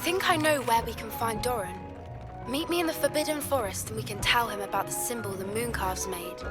think I know where we can find Doran. Meet me in the Forbidden Forest and we can tell him about the symbol the Mooncalves made.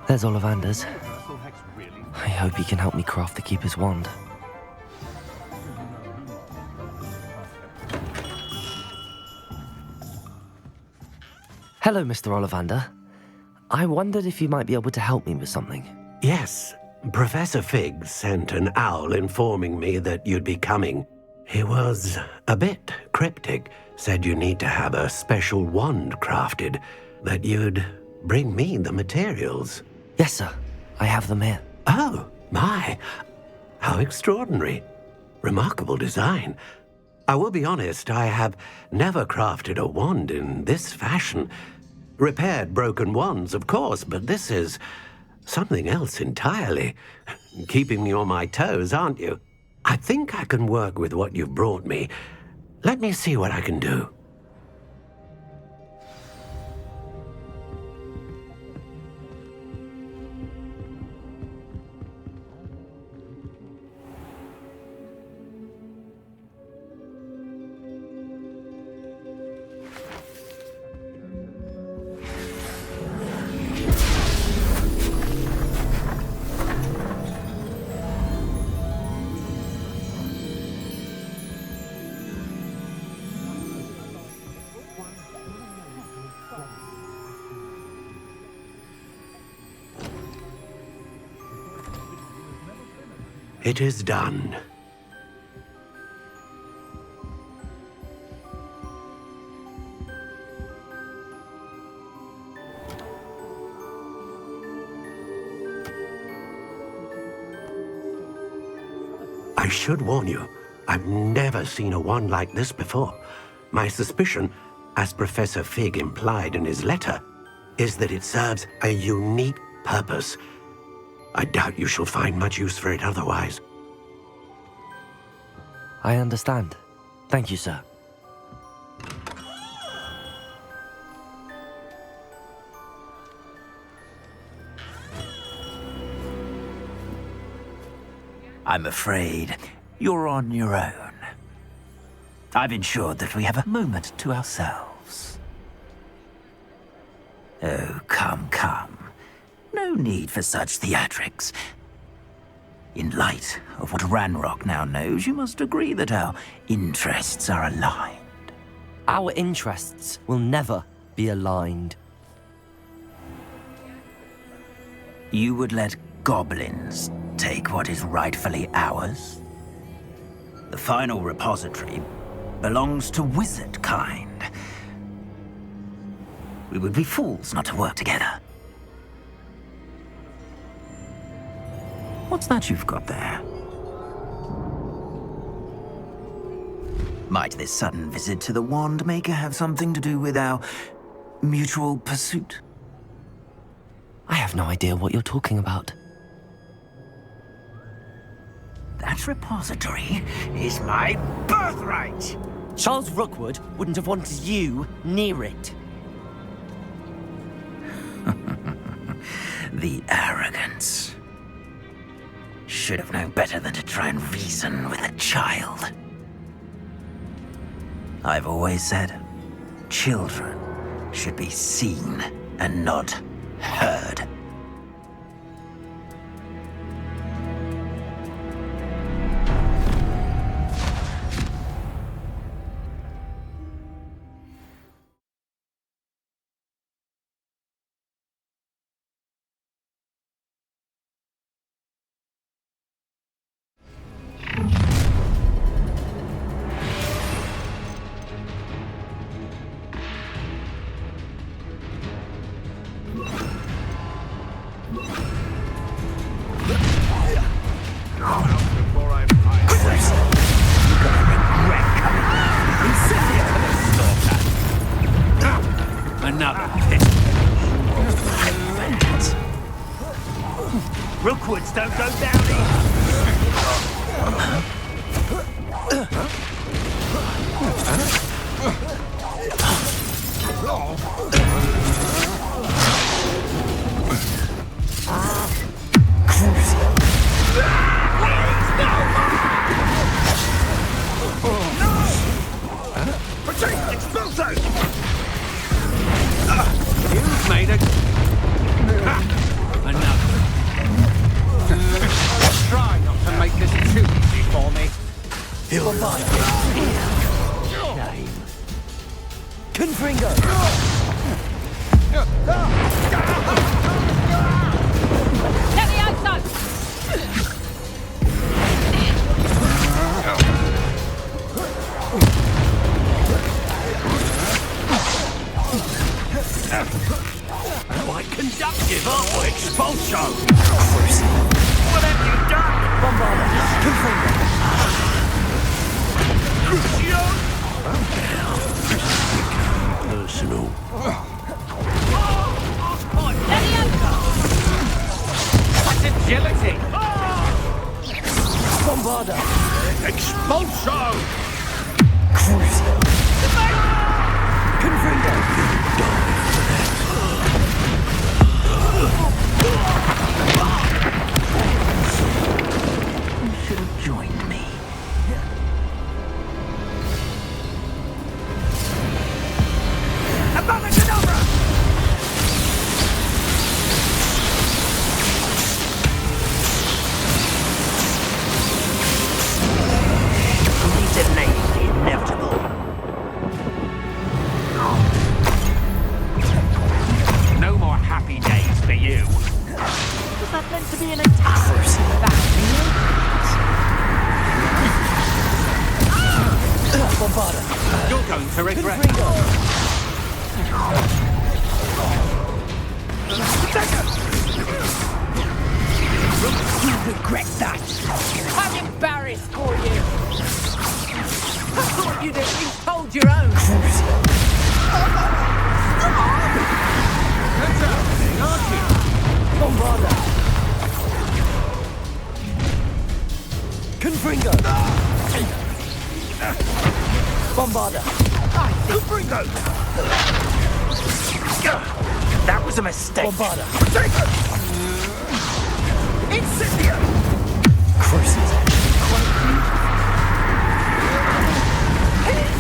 There's Ollivander's. I hope he can help me craft the Keeper's wand. Hello, Mr. Ollivander. I wondered if you might be able to help me with something. Yes, Professor Fig sent an owl informing me that you'd be coming. He was a bit cryptic, said you need to have a special wand crafted, that you'd bring me the materials. Yes, sir. I have them here. Oh, my. How extraordinary. Remarkable design. I will be honest, I have never crafted a wand in this fashion. Repaired broken wands, of course, but this is something else entirely. Keeping me on my toes, aren't you? I think I can work with what you've brought me. Let me see what I can do. It is done. I should warn you, I've never seen a wand like this before. My suspicion, as Professor Fig implied in his letter, is that it serves a unique purpose. I doubt you shall find much use for it otherwise. I understand. Thank you, sir. I'm afraid you're on your own. I've ensured that we have a moment to ourselves. Oh, come, come. No need for such theatrics. In light of what Ranrock now knows, you must agree that our interests are aligned. Our interests will never be aligned. You would let goblins take what is rightfully ours? The final repository belongs to wizard kind. We would be fools not to work together. What's that you've got there? Might this sudden visit to the Wand Maker have something to do with our mutual pursuit? I have no idea what you're talking about. That repository is my birthright! Charles Rookwood wouldn't have wanted you near it. The arrogance. Should have known better than to try and reason with a child. I've always said, children should be seen and not heard. Don't go down easy. Protect explosive! You've made a... Enough. Try not to make this too easy for me. Shame. Confringo! Let me outside! Quite conductive, aren't we? Expulsion! What have you done? Bombarda! Confringo! Crucio! Personal. Let me outside! That's agility! Bombarda! Expulsion! Confringo! You should have joined me. Abracadabra! Detonate the inevitable. No more happy days for you. Was that meant to be an attack? Bombarda! You're going to regret. Confringo! You regret that! I'm embarrassed for you! I thought you'd at least hold your own! That's happening, aren't you? Bombarda! Confringo! Bombarda! Confringo! That was a mistake. Bombarda! Take it! Incendio! Cruises actually quite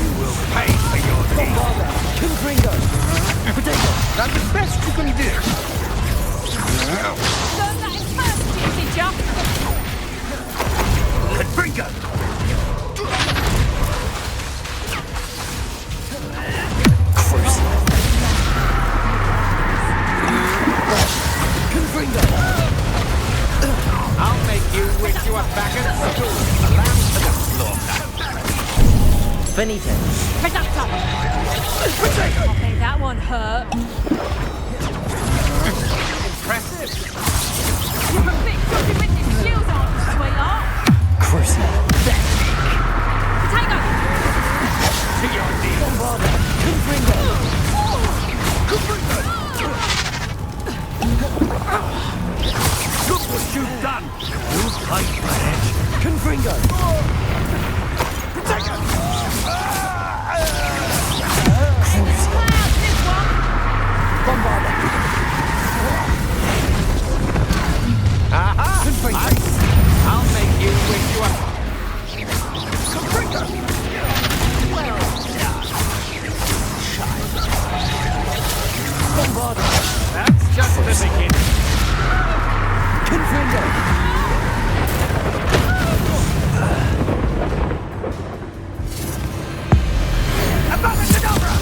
You will pay for your deed. Bombarda! Confringo! Potato! That's the best you can do. Learn that in first year, did ya? Confringo! Confringo! I'll make you wish you were back at school. A lamb to the slaughter. Finito! Reductor! Okay, that one hurt. Impressive. You're a bit dodgy with your shields on, sweetheart. Cruising! Potato! To your deed. Bombarda! Confringo! Look what you've done. You fight for it. Confringo! Take it! Cloud, this one! Bombarda! Aha! Confringo! I'll make you wish you were... Confringo! Bombarda! That's just the beginning. Confringo! Abracadabra!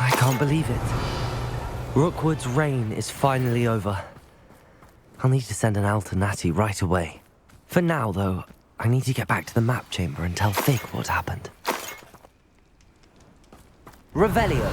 I can't believe it. Rookwood's reign is finally over. I'll need to send an owl to Natty right away. For now, though, I need to get back to the map chamber and tell Fig what happened. Revelio.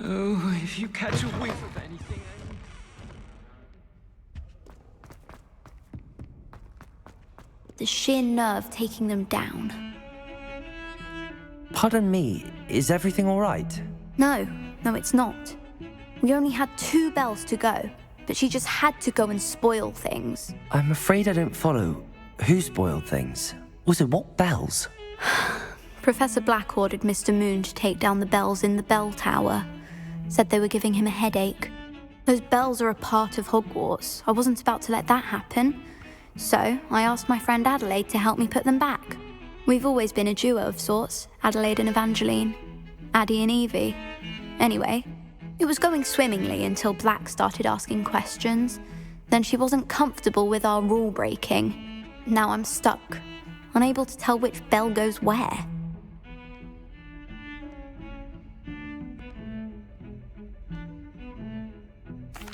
Oh, if you catch a whiff of anything. The sheer nerve taking them down. Pardon me, is everything all right? No, it's not. We only had 2 bells to go, but she just had to go and spoil things. I'm afraid I don't follow. Who spoiled things? Also, what bells? Professor Black ordered Mr. Moon to take down the bells in the bell tower. Said they were giving him a headache. Those bells are a part of Hogwarts. I wasn't about to let that happen. So I asked my friend Adelaide to help me put them back. We've always been a duo of sorts, Adelaide and Evangeline. Addie and Evie. Anyway, it was going swimmingly until Black started asking questions. Then she wasn't comfortable with our rule breaking. Now I'm stuck, unable to tell which bell goes where.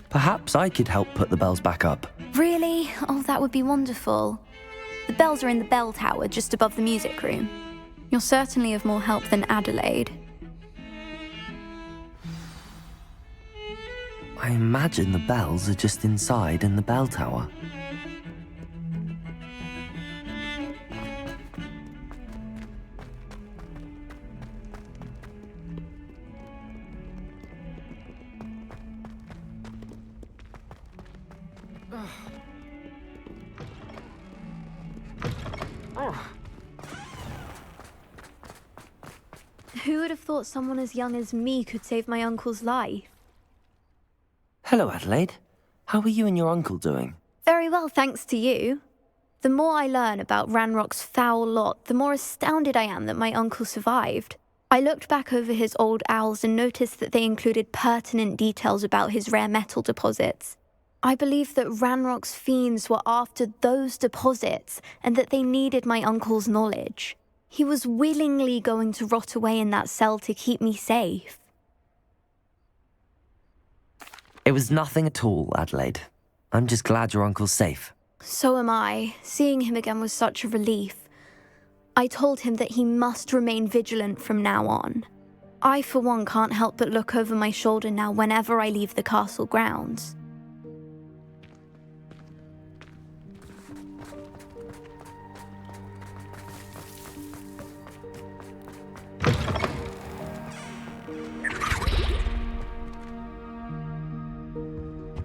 Perhaps I could help put the bells back up. Really? Oh, that would be wonderful. The bells are in the bell tower just above the music room. You're certainly of more help than Adelaide. I imagine the bells are just inside in the bell tower. Who would have thought someone as young as me could save my uncle's life? Hello, Adelaide. How are you and your uncle doing? Very well, thanks to you. The more I learn about Ranrock's foul lot, the more astounded I am that my uncle survived. I looked back over his old owls and noticed that they included pertinent details about his rare metal deposits. I believe that Ranrock's fiends were after those deposits and that they needed my uncle's knowledge. He was willingly going to rot away in that cell to keep me safe. It was nothing at all, Adelaide. I'm just glad your uncle's safe. So am I. Seeing him again was such a relief. I told him that he must remain vigilant from now on. I, for one, can't help but look over my shoulder now whenever I leave the castle grounds.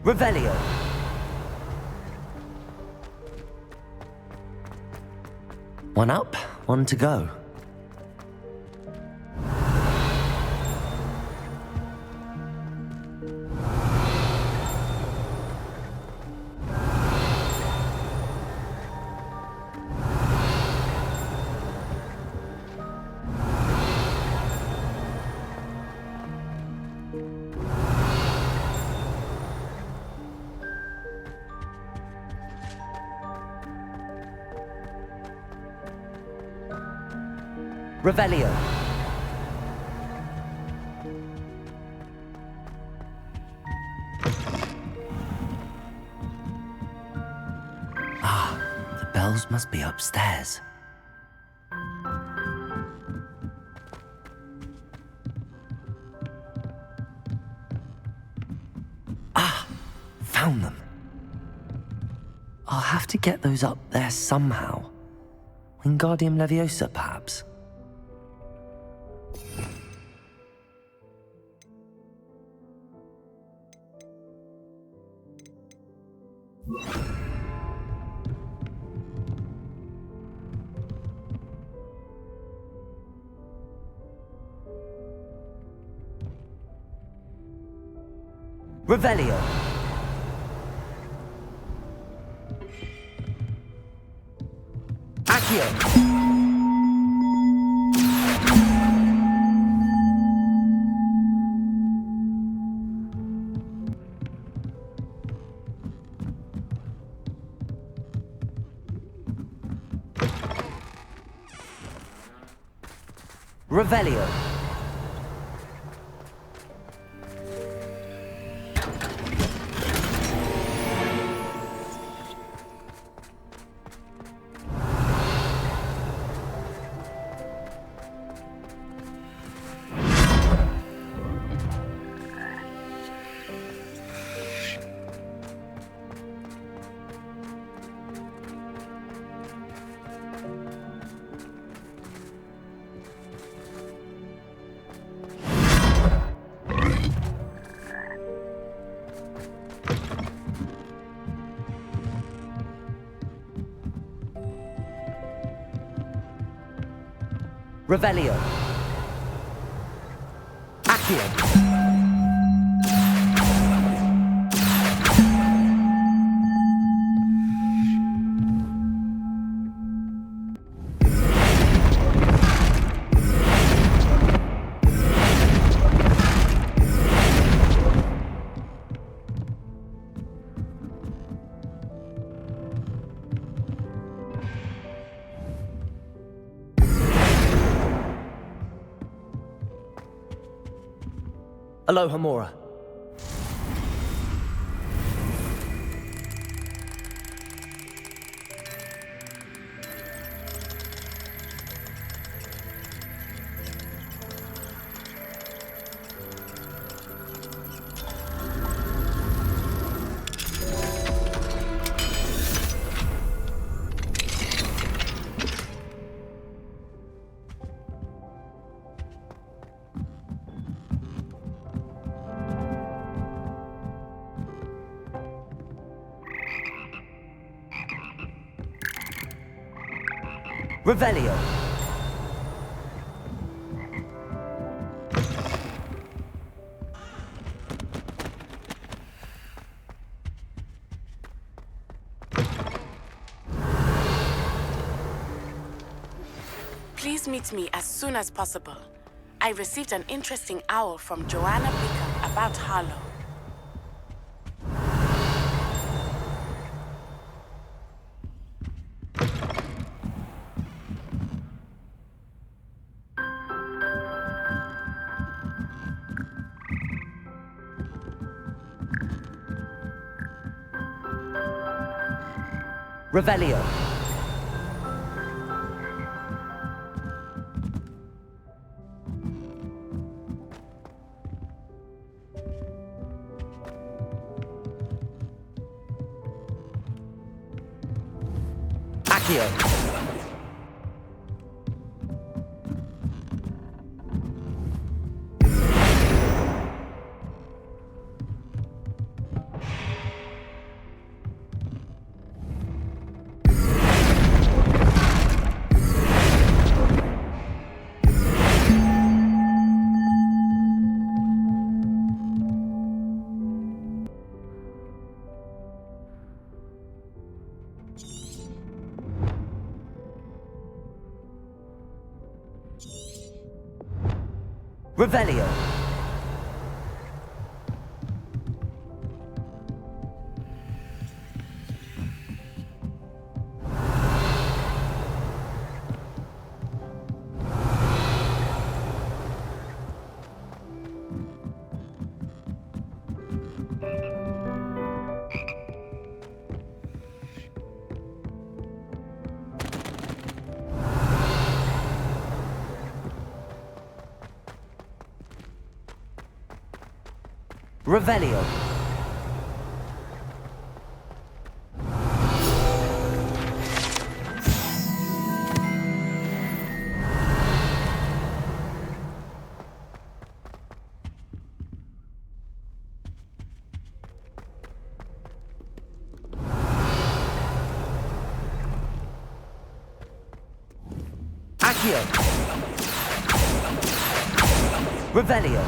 Revelio. One up, one to go. Revelio. Ah, the bells must be upstairs. Ah, found them. I'll have to get those up there somehow. Wingardium Leviosa, perhaps? Revelio. Accio. Revelio. Revelio. Accio. Aloha Mora. Revelio. Please meet me as soon as possible. I received an interesting owl from Joanna Bickham about Harlow. Revelio. Accio. Revelio. Revelio. Accio. Revelio.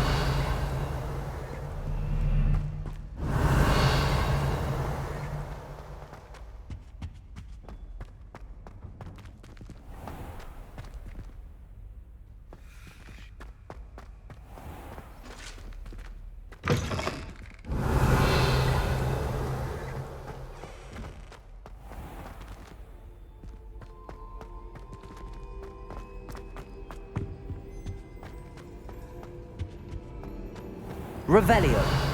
Revelio.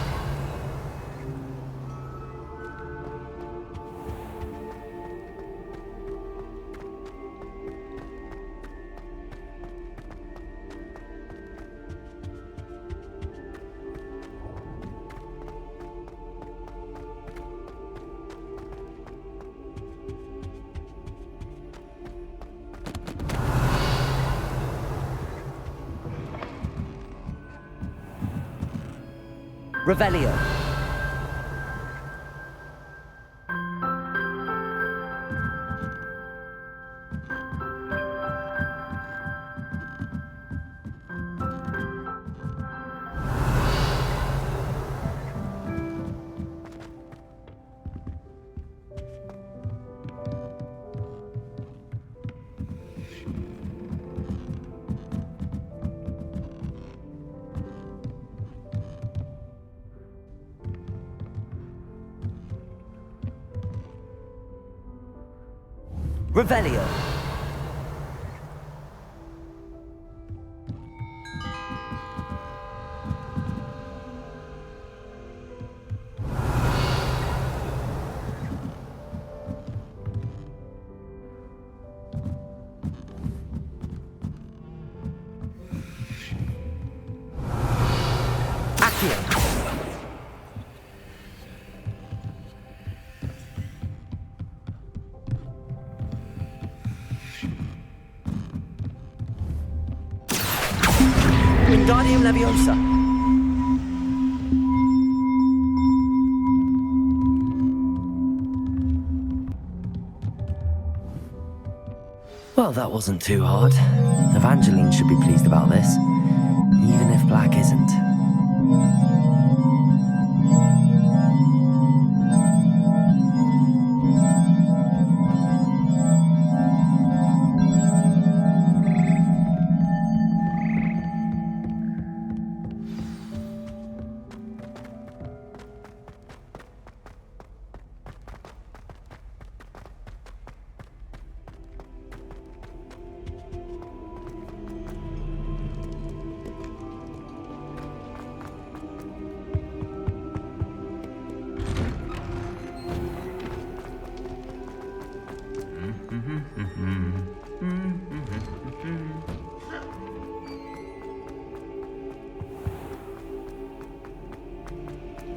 Revelio. Revelio. Accio. Wingardium Leviosa. Well, that wasn't too hard. Evangeline should be pleased about this, even if Black isn't.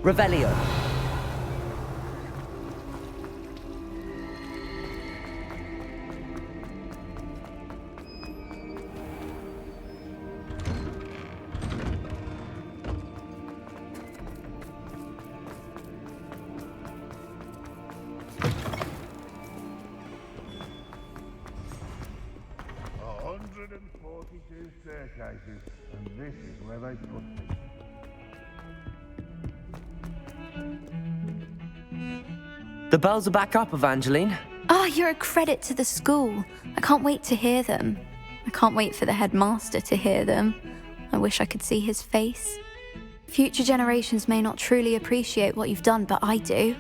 Revelio. Staircases, and this is where they put me. The bells are back up, Evangeline. Oh, you're a credit to the school. I can't wait to hear them. I can't wait for the headmaster to hear them. I wish I could see his face. Future generations may not truly appreciate what you've done, but I do.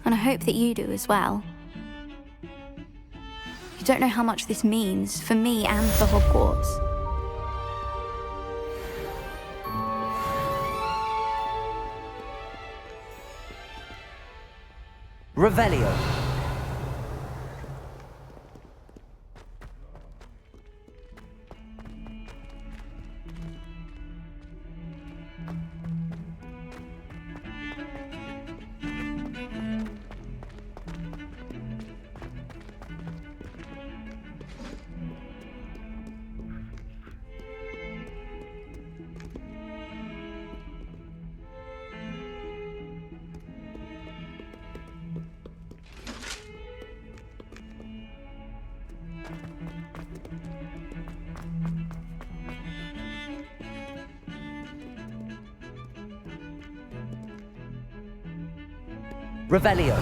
And I hope that you do as well. You don't know how much this means for me and for Hogwarts. Revelio. Revelio.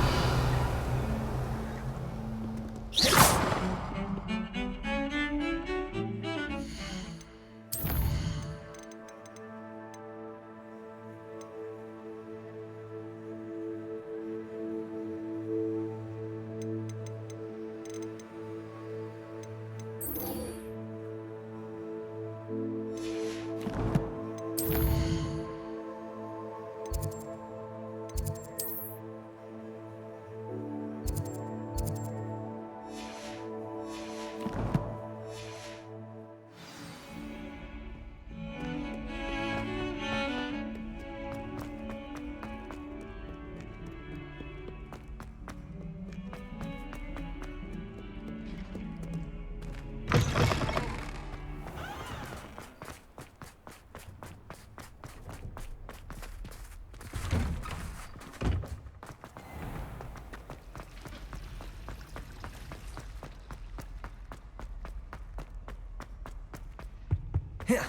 Here.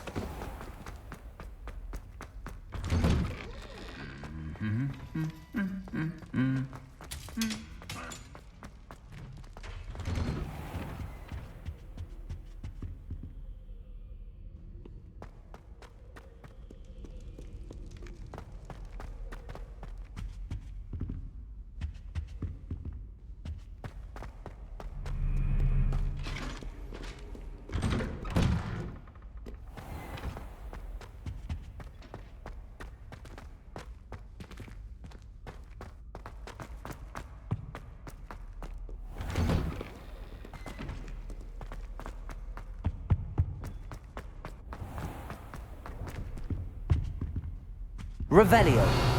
Revelio.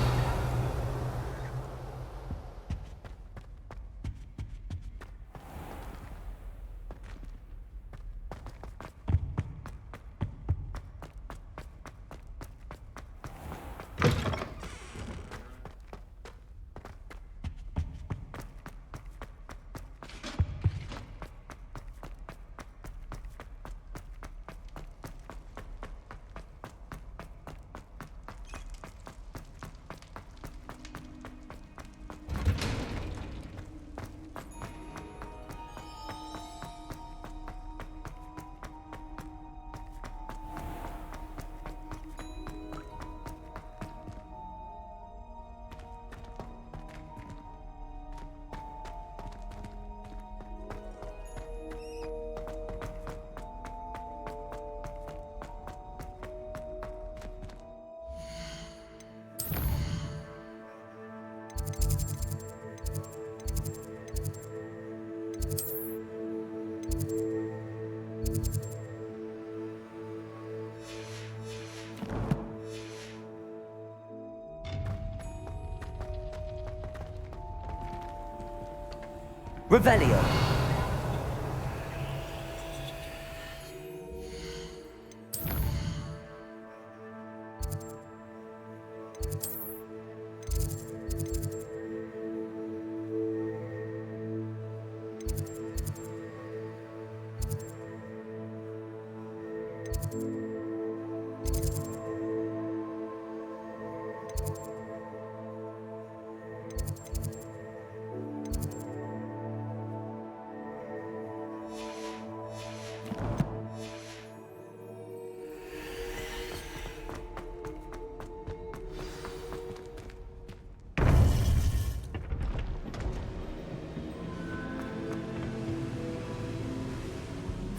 Revelio.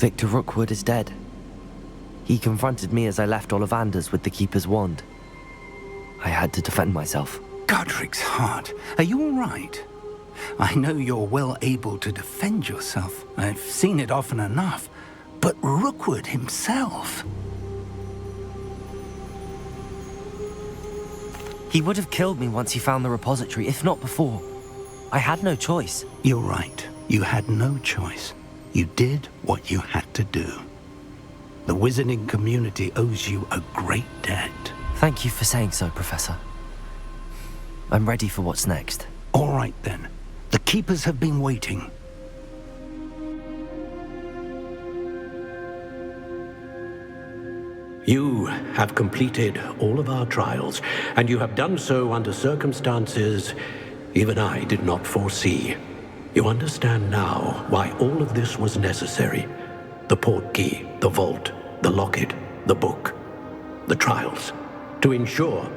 Victor Rookwood is dead. He confronted me as I left Ollivander's with the Keeper's wand. I had to defend myself. Godric's heart, are you all right? I know you're well able to defend yourself. I've seen it often enough. But Rookwood himself... He would have killed me once he found the repository, if not before. I had no choice. You're right. You had no choice. You did what you had to do. The wizarding community owes you a great debt. Thank you for saying so, Professor. I'm ready for what's next. All right, then. The Keepers have been waiting. You have completed all of our trials, and you have done so under circumstances even I did not foresee. You understand now why all of this was necessary. The portkey, the vault, the locket, the book, the trials. To ensure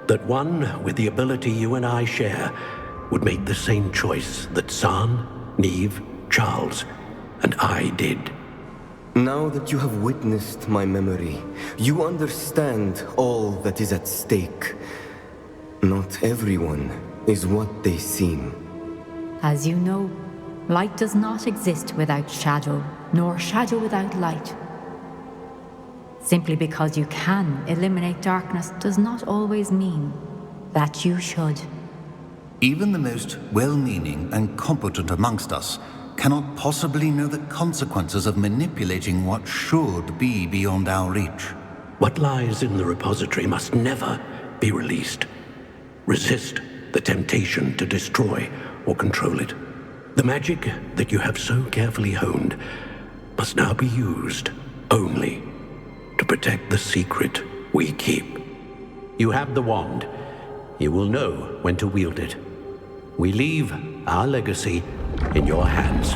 that one with the ability you and I share would make the same choice that San, Neve, Charles, and I did. Now that you have witnessed my memory, you understand all that is at stake. Not everyone is what they seem. As you know, light does not exist without shadow, nor shadow without light. Simply because you can eliminate darkness does not always mean that you should. Even the most well-meaning and competent amongst us cannot possibly know the consequences of manipulating what should be beyond our reach. What lies in the repository must never be released. Resist the temptation to destroy or control it. The magic that you have so carefully honed must now be used only to protect the secret we keep. You have the wand. You will know when to wield it. We leave our legacy in your hands.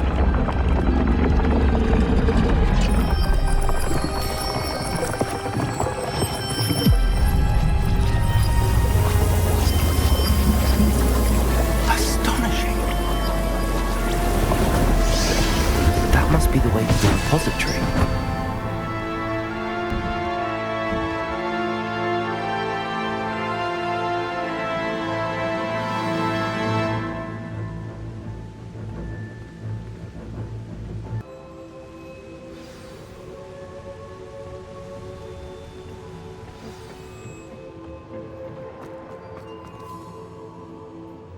Astonishing. That must be the way to the repository.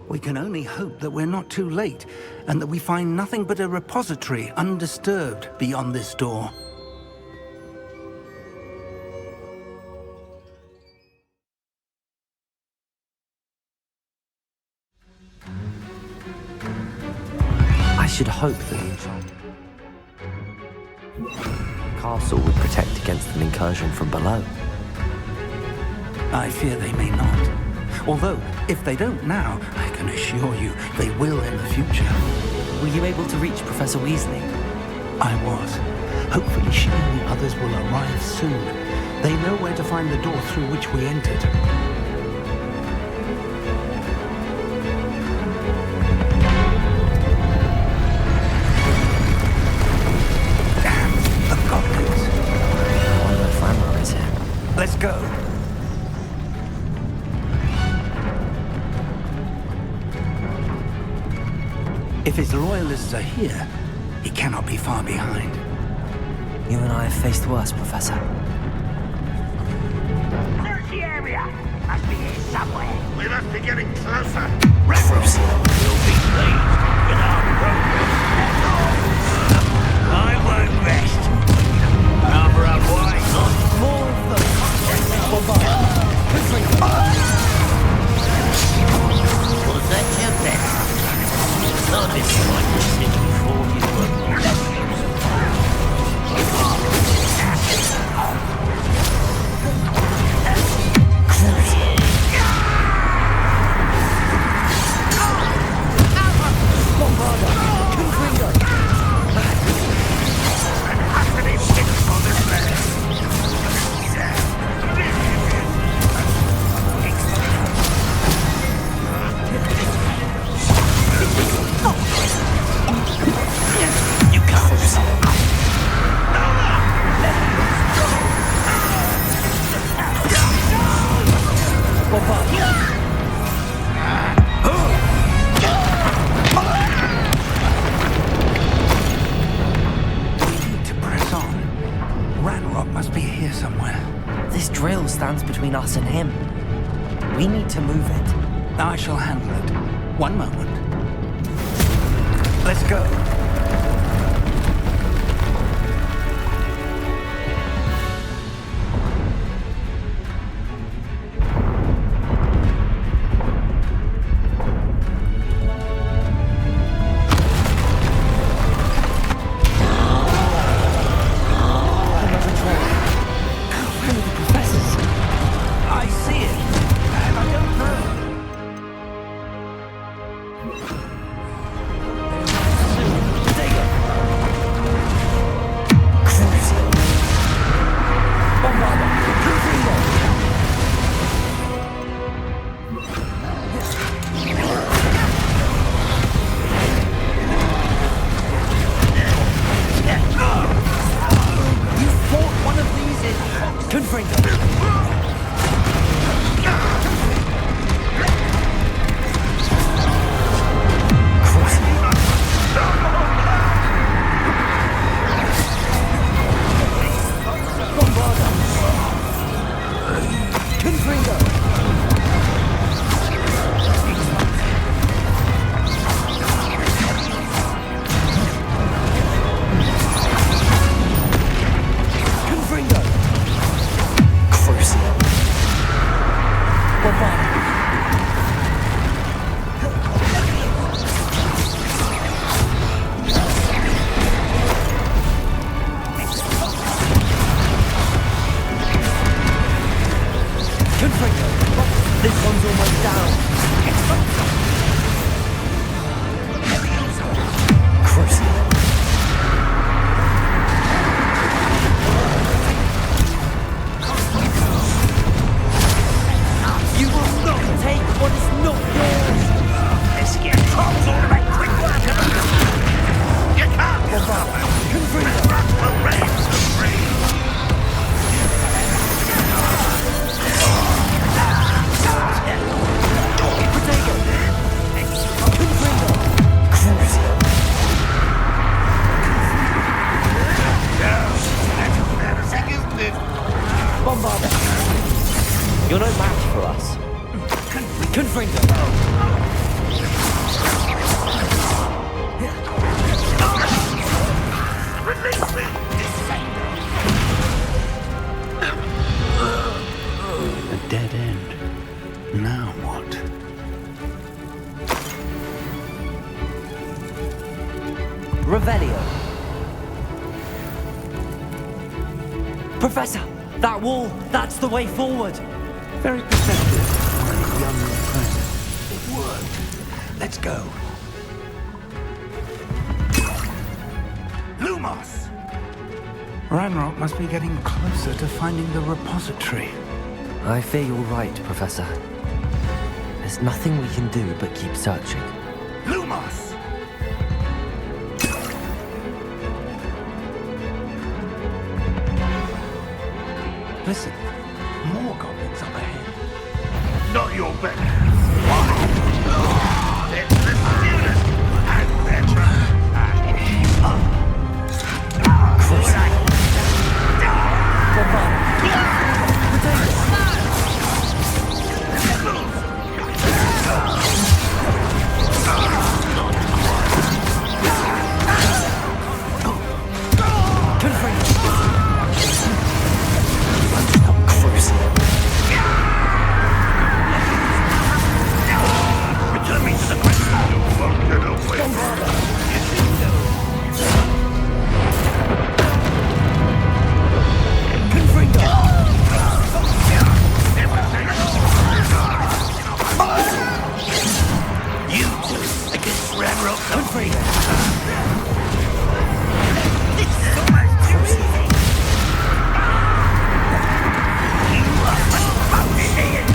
We can only hope that we're not too late, and that we find nothing but a repository undisturbed beyond this door. I should hope that the castle would protect against an incursion from below. I fear they may not. Although, if they don't now, I can assure you they will in the future. Were you able to reach Professor Weasley? I was. Hopefully she and the others will arrive soon. They know where to find the door through which we entered. Damn, the goblins. I wonder if Ranrock is here. Let's go. If his loyalists are here, he cannot be far behind. You and I have faced worse, Professor. There's the area. Must be here somewhere. We must be getting closer. Reference will be pleased with our progress. I won't rest. Number up wide. More of them. Was that your best? Not this like the city before you were between us and him. We need to move it. I shall handle it. One moment. Let's go. You're no match for us. Confringo! Release me! A dead end. Now what? Revelio. Professor, that wall, that's the way forward. Very perceptive, my young friend. It worked. Let's go. Lumos! Ranrock must be getting closer to finding the repository. I fear you're right, Professor. There's nothing we can do but keep searching. Lumos! Listen, more goblins up ahead. Not your bet. It's the student and better. Return me to the question. You won't get away. You two against Ranrock Confringo. This is almost too easy. You are unfunctioning.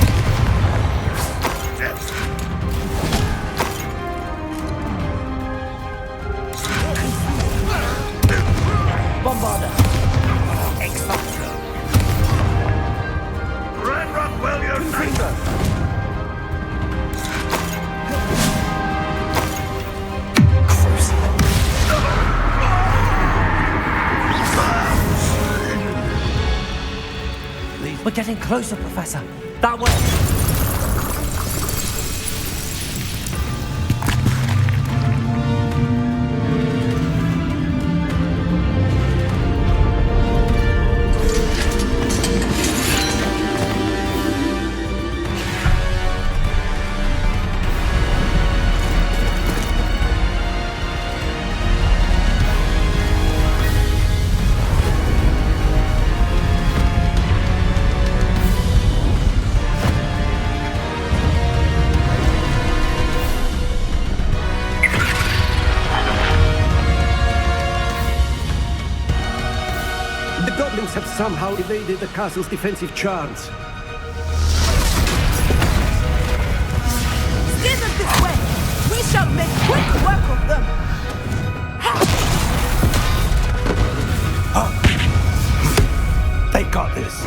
Bombarda. X-Factor. Ranrock, well, you're Confringo. We're getting closer, Professor. That way. Have somehow evaded the castle's defensive charms. Steer them this way! We shall make quick work of them! They got this.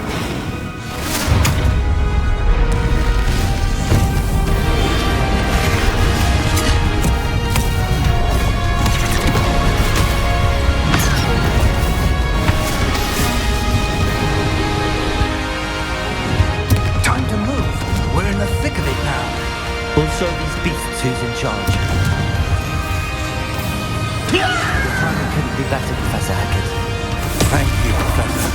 We'll show these beasts who's in charge. Your timing couldn't be better, Professor Hackett. Thank you, Professor.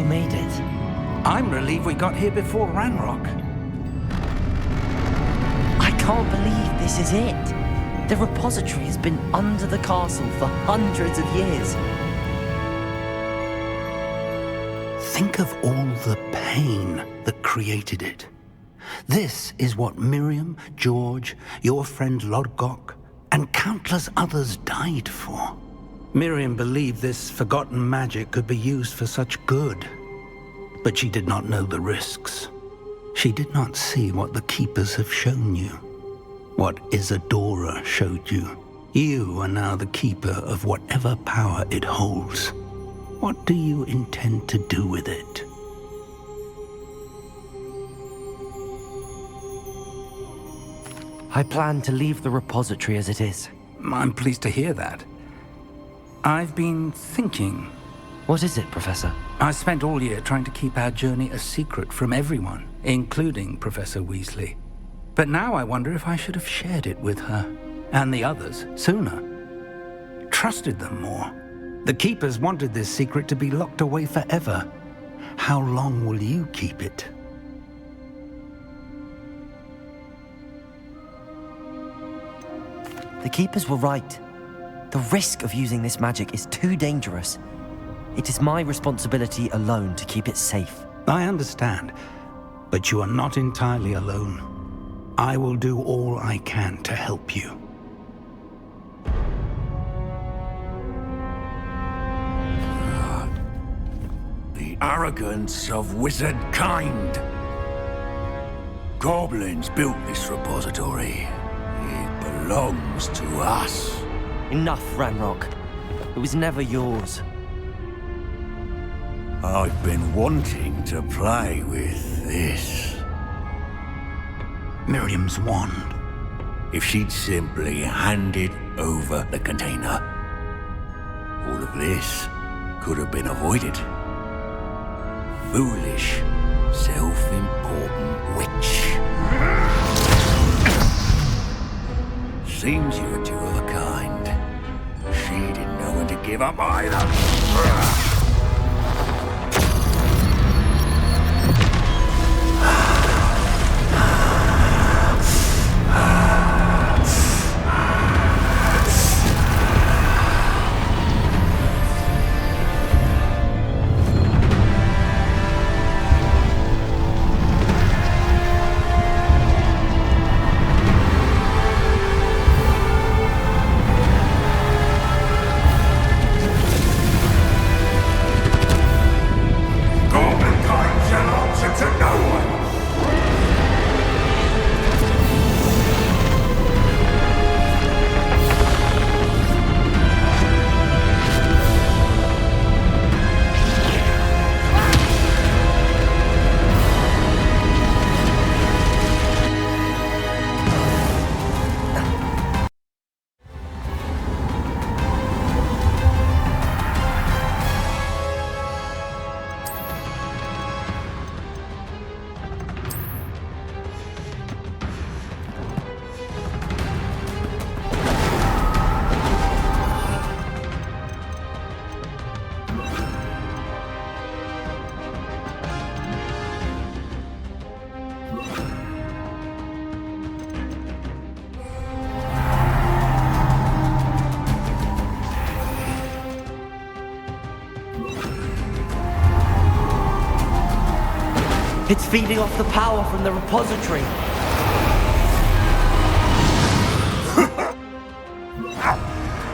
we made it. I'm relieved we got here before Ranrock. I can't believe this is it. The repository has been under the castle for hundreds of years. Think of all the pain that created it. This is what Miriam, George, your friend Lodgok, and countless others died for. Miriam believed this forgotten magic could be used for such good, but she did not know the risks. She did not see what the Keepers have shown you, what Isadora showed you. You are now the Keeper of whatever power it holds. What do you intend to do with it? I plan to leave the repository as it is. I'm pleased to hear that. I've been thinking. What is it, Professor? I spent all year trying to keep our journey a secret from everyone, including Professor Weasley. But now I wonder if I should have shared it with her, and the others, sooner. Trusted them more. The Keepers wanted this secret to be locked away forever. How long will you keep it? The Keepers were right. The risk of using this magic is too dangerous. It is my responsibility alone to keep it safe. I understand, but you are not entirely alone. I will do all I can to help you. The arrogance of wizard kind. Goblins built this repository. It belongs to us. Enough, Ranrock. It was never yours. I've been wanting to play with this. Miriam's wand. If she'd simply handed over the container, all of this could have been avoided. Foolish, self-important witch. Seems you were two of a kind. She didn't know when to give up either. It's feeding off the power from the repository.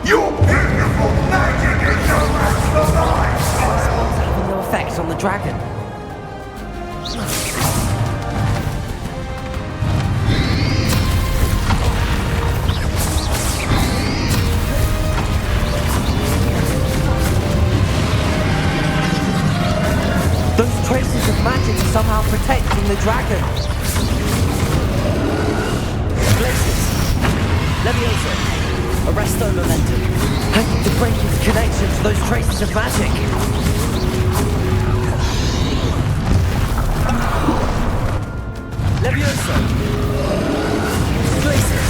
Your beautiful magic is no match for mine! It's having no effect on the dragon. Those traces of magic are somehow protecting the dragon. Glacius, Leviosa, Arresto Momentum. I need to break its connection to those traces of magic. Leviosa, Glacius.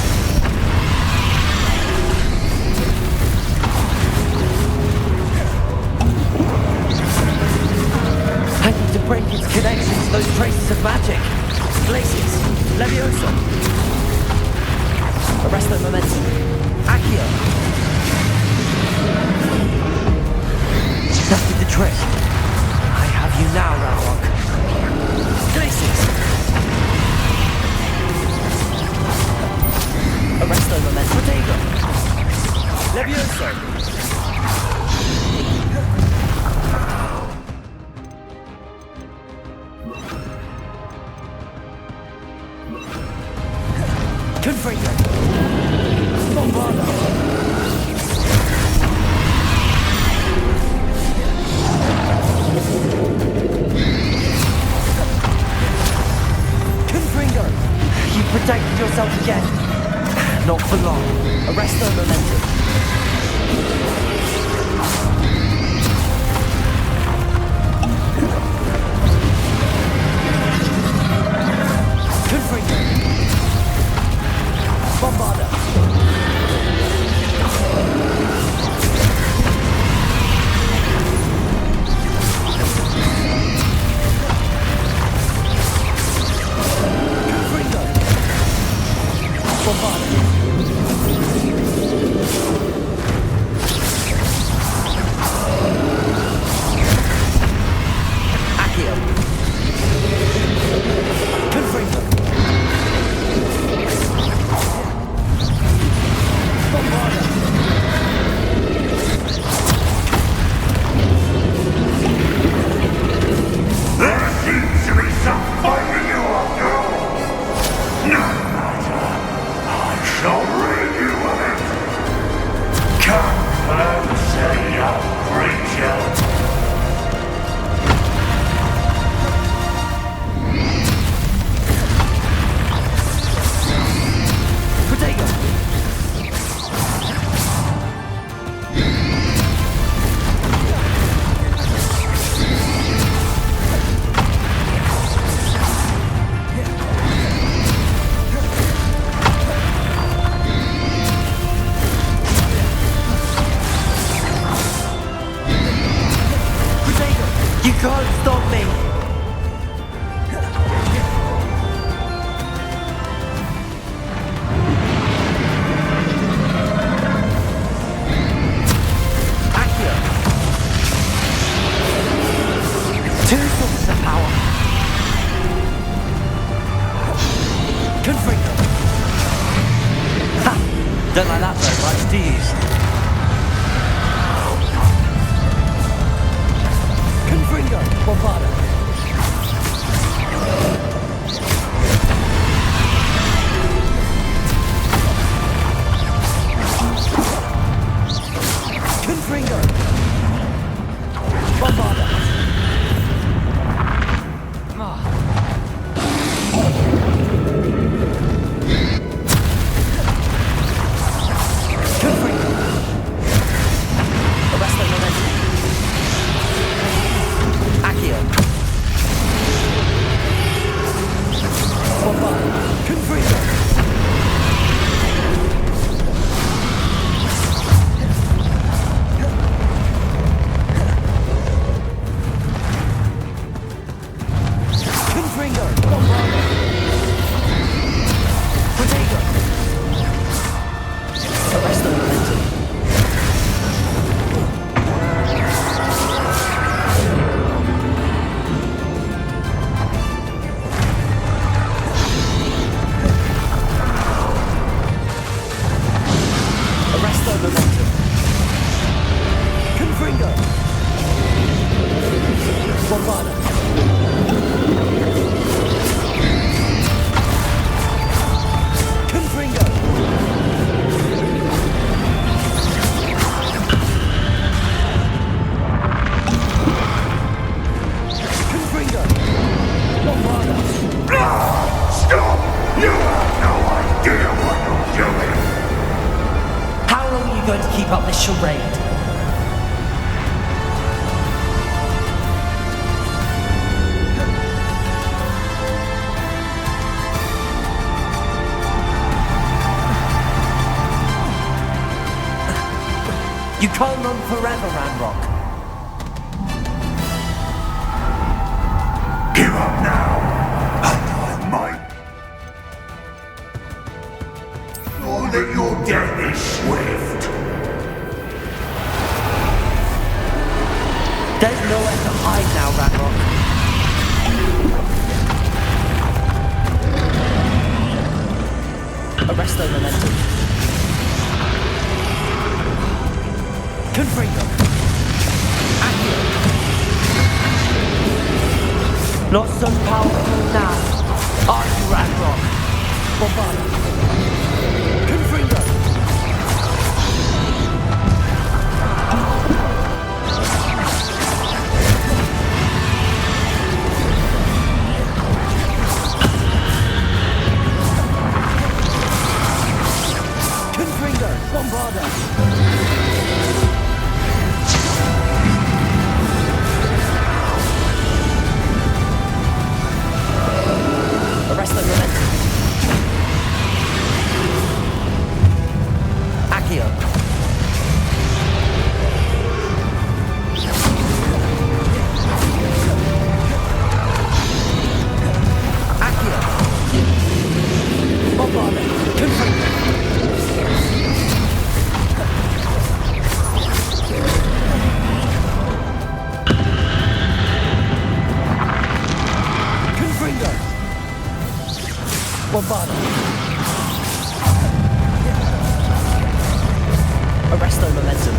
Levioso! Arresto momentum. Accio! That did the trick. I have you now, Ranrock. Glacius! Arresto momentum. Protego! Levioso! Confringo! Bombardo! Confringo! You protected yourself again. Not for long. Arresto momentum. Confringo! Bombardo! Confringo! Bombardo! Accio! Confringo! Bombardo! There seems to be some fighting you after all. No matter. I shall rid you of it. Come closer, young creature. Protego! You can't stop me! Accio! Two sources of power. Confringo! Ha! Don't like that very much, do you? Confringo! Bombardo! Confringo! Bombardo! Confringo! Arresto momentum. Accio! Bombardo! Confringo! Confringo! Bombardo! Protego! Arresto momentum. Arresto momentum. Confringo! Bombardo! Confringo! Confringo! Bombardo! Stop! You have no idea what you're doing. How long are you going to keep up this charade? You can't run forever, Ranrock. Give up now, and I might that your death is swift. There's nowhere to hide now, Ranrock. Arresto momentum. Confringo. Accio. Not so powerful now. Are you, Ranrock? Bombarda. Confringo. Confringo. Bombarda. Arresto momentum. Accio. Accio. Bombarda. Confringo. Confringo. Bombarda. Arresto momentum.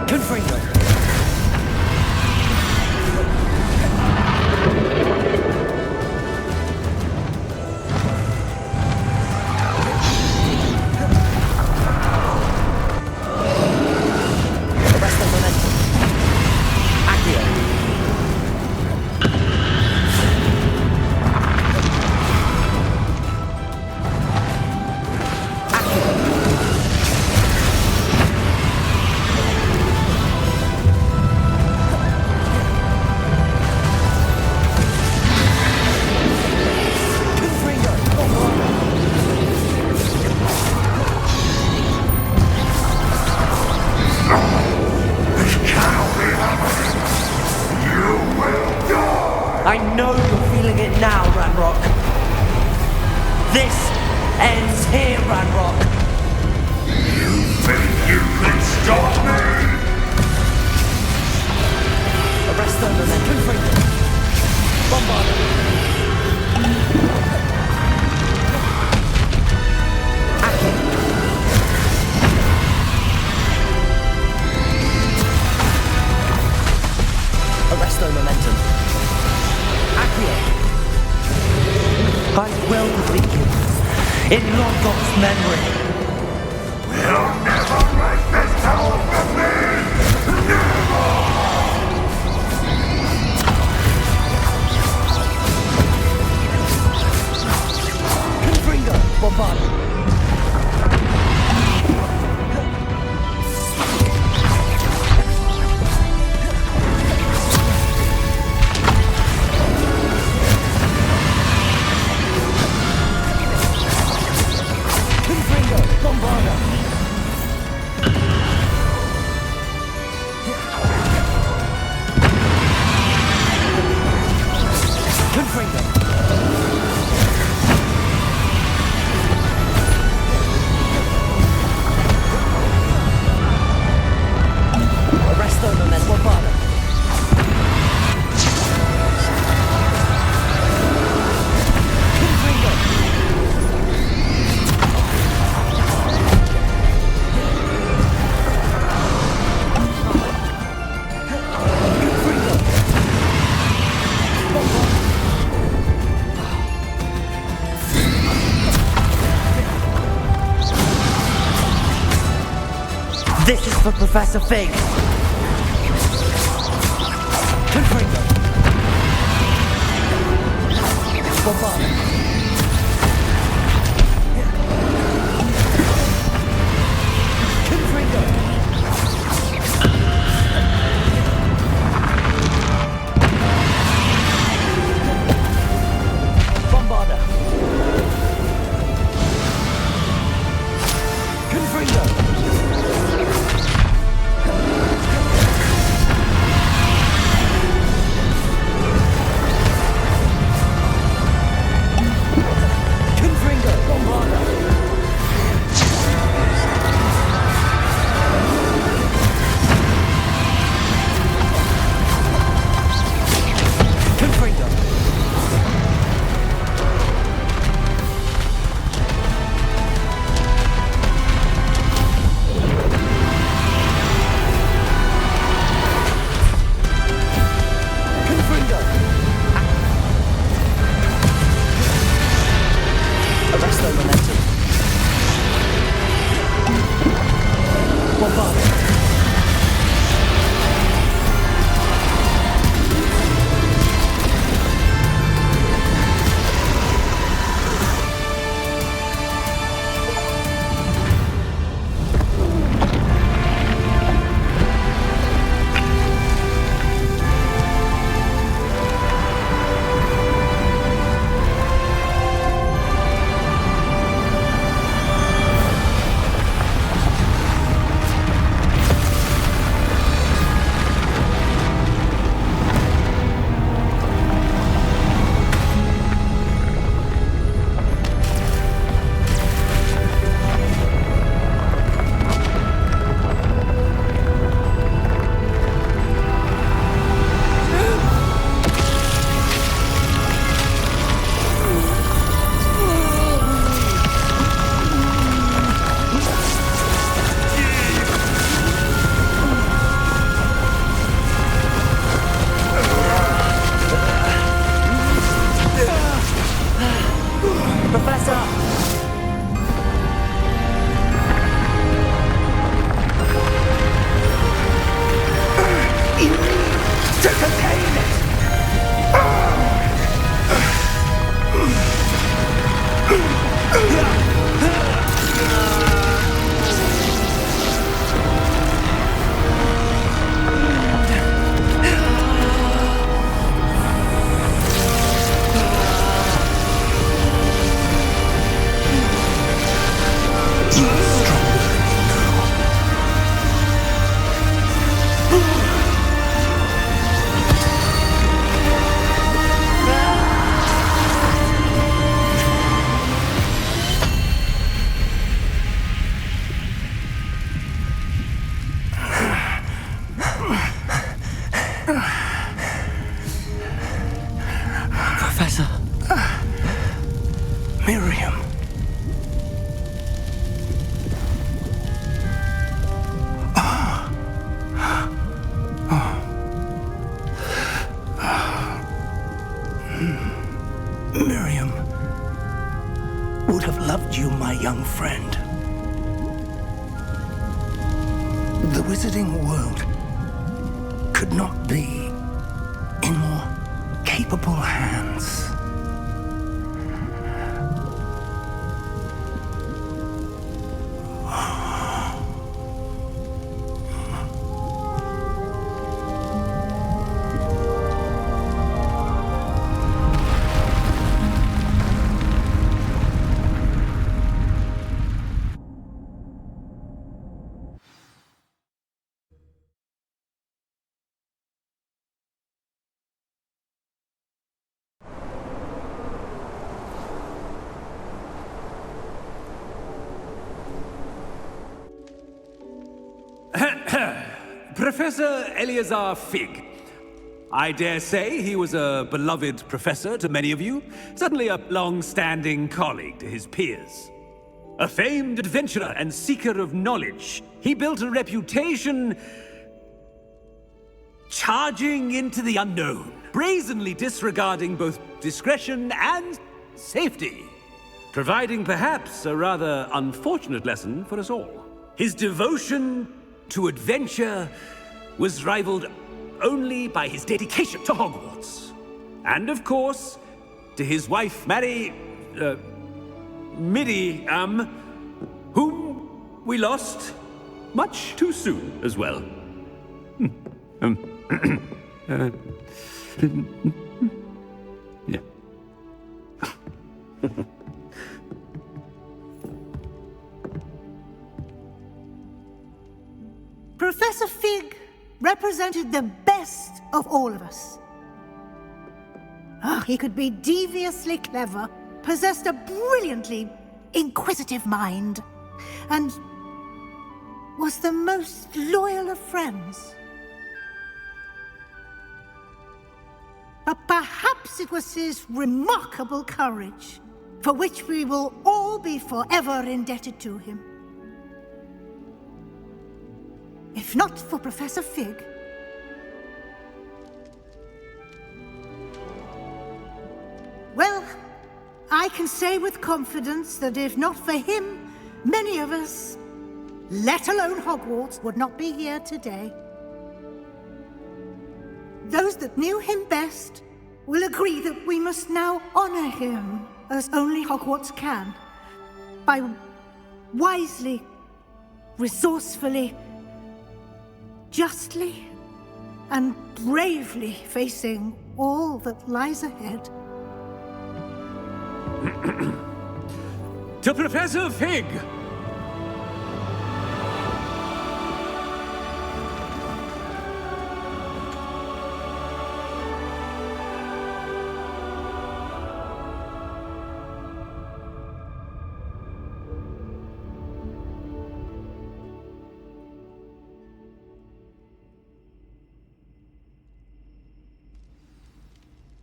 Confringo. Arresto momentum. Accio. Confringo. Bombarda. This cannot be happening. You will die. I know you're feeling it now, Ranrock. This ends here, Ranrock. You think you can stop me? Arresto momentum. Confringo. Bombarda. Accio. Arresto momentum. Accio. I will defeat you. In Lodgok's memory. You'll never write this tower from me! Never! Confringo. Bombarda. Confringo. Bombarda. Confringo. Arresto momentum. Bombarda. Confringo. Confringo. Bombarda. This is for Professor Fig. Confringo. Bombarda. Confringo. Bombarda. Confringo. you, my young friend. The wizarding world could not be in more capable hands. Professor Eleazar Fig. I dare say he was a beloved professor to many of you, certainly a long-standing colleague to his peers. A famed adventurer and seeker of knowledge, he built a reputation charging into the unknown, brazenly disregarding both discretion and safety, providing perhaps a rather unfortunate lesson for us all. His devotion to adventure was rivaled only by his dedication to Hogwarts. And of course, to his wife, Middy, whom we lost much too soon as well. Yeah. Professor Fig represented the best of all of us. He could be deviously clever, possessed a brilliantly inquisitive mind, and was the most loyal of friends. But perhaps it was his remarkable courage, for which we will all be forever indebted to him. If not for Professor Fig, well, I can say with confidence that if not for him, many of us, let alone Hogwarts, would not be here today. Those that knew him best will agree that we must now honor him as only Hogwarts can, by wisely, resourcefully, justly and bravely facing all that lies ahead. To Professor Fig!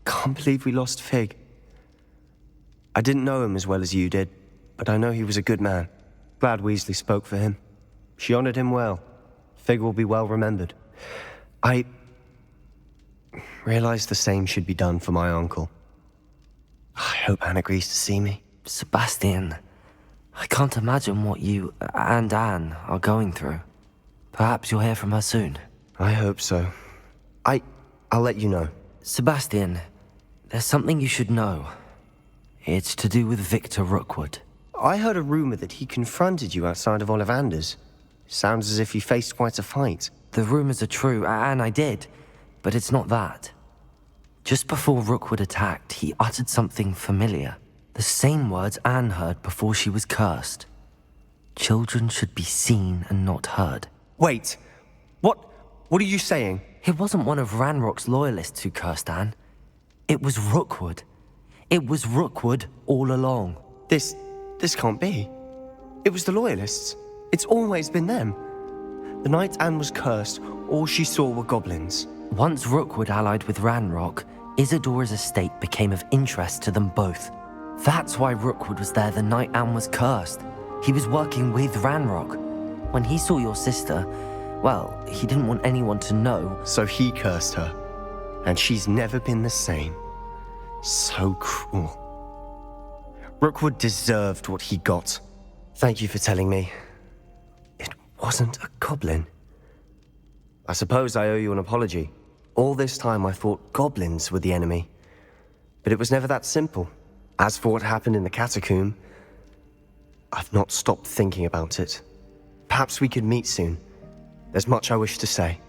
Can't believe we lost Fig. I didn't know him as well as you did, but I know he was a good man. Glad Weasley spoke for him. She honored him well. Fig will be well remembered. I realized the same should be done for my uncle. I hope Anne agrees to see me. Sebastian, I can't imagine what you and Anne are going through. Perhaps you'll hear from her soon. I hope so. I'll let you know. Sebastian, there's something you should know. It's to do with Victor Rookwood. I heard a rumor that he confronted you outside of Ollivander's. Sounds as if you faced quite a fight. The rumors are true, and I did, but it's not that. Just before Rookwood attacked, he uttered something familiar. The same words Anne heard before she was cursed. Children should be seen and not heard. Wait, what are you saying? It wasn't one of Ranrock's loyalists who cursed Anne. It was Rookwood. It was Rookwood all along. This can't be. It was the loyalists. It's always been them. The night Anne was cursed, all she saw were goblins. Once Rookwood allied with Ranrock, Isadora's estate became of interest to them both. That's why Rookwood was there the night Anne was cursed. He was working with Ranrock. When he saw your sister, well, he didn't want anyone to know. So he cursed her. And she's never been the same. So cruel. Rookwood deserved what he got. Thank you for telling me. It wasn't a goblin. I suppose I owe you an apology. All this time I thought goblins were the enemy. But it was never that simple. As for what happened in the catacomb, I've not stopped thinking about it. Perhaps we could meet soon. There's much I wish to say.